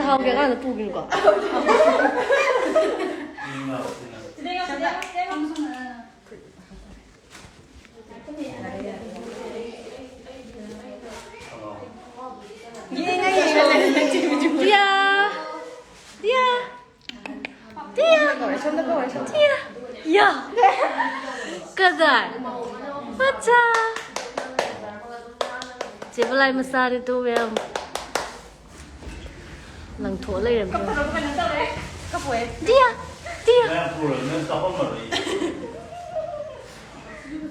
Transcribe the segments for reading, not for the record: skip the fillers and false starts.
하고 걔가 안 뿌기는 거. Dia, dia, dia, ya, kadar, baca. Cipalai masar itu yang lang thua lây làm dia, dia.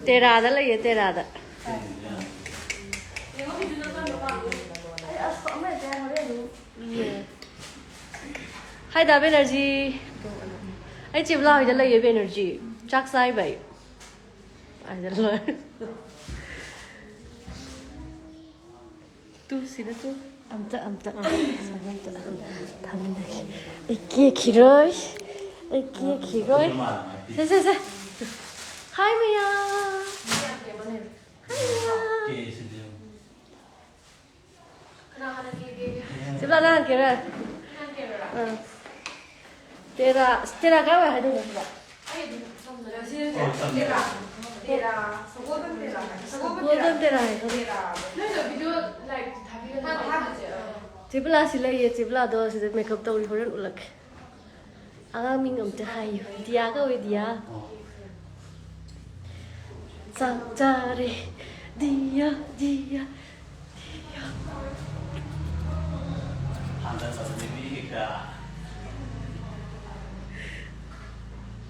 Tera đó là gì tera đó. Hai đáp energy. Ai chịu lao thì lấy energy. Chắc sai vậy. Ai đã lời. Tu xin tu. Amta. Thằng này. Ai kia kiroi. Se. Hai Maya. Sebelah kanan kira. Tera kau ada di mana? Golden tera. Sebelah sila ye sebelah do sila makeup tahu di mana ulak. Agak mingam terhayu. Dia kau dia. Cari dia.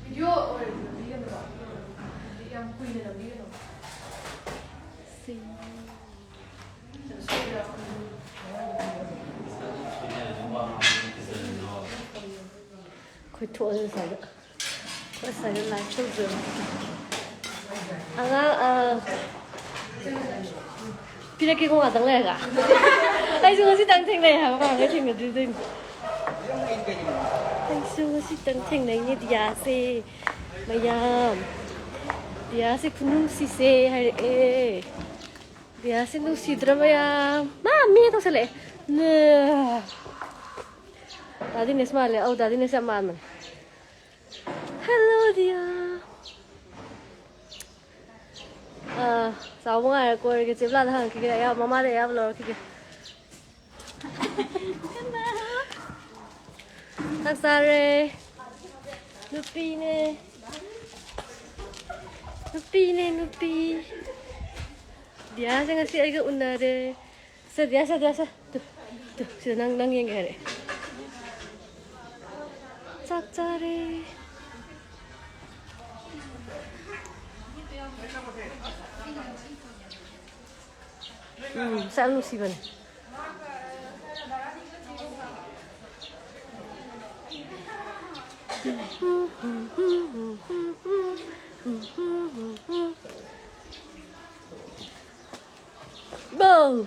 Video yang kuih dalam dia tu. Kuih tua tu saja. Kuih saja lah tu je. Pina kia kau ngatang leh kah? Ai suka si tang theng leh hả? Các bạn cái theng là đi. Ai suka si tang theng này như dia se, myam. Dia se kunung si se hay eh. Dia se nungsidra myam. Mami tu sele. Nah. Tadi ni semua le, tadi ni sama man. Hello dia. Sao mọi người coi cái chip là thằng kia này mama để em lo kia thằng sare nupi dia saya ngasih aja unda deh sediasa tuh sudah nang yang gede cacare sao luôn xí vậy? Bông.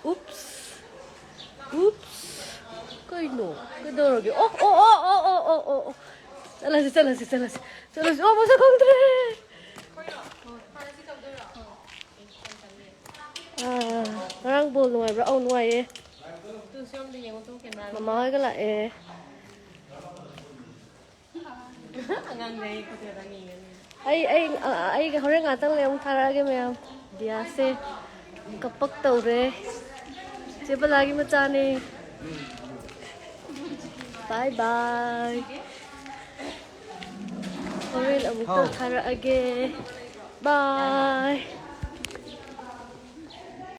Oops. Cái nổ, cái đồ rồi kìa. Ô. Sao lại. Ô, sao không thế? Orang bol nuai berau nuai eh. Mama cái lại ai cái orang ngatang le ông thara cái myam dia se kapak tau re. Siapa lagi macam ni? Bye. Orang amuk thara age. Bye.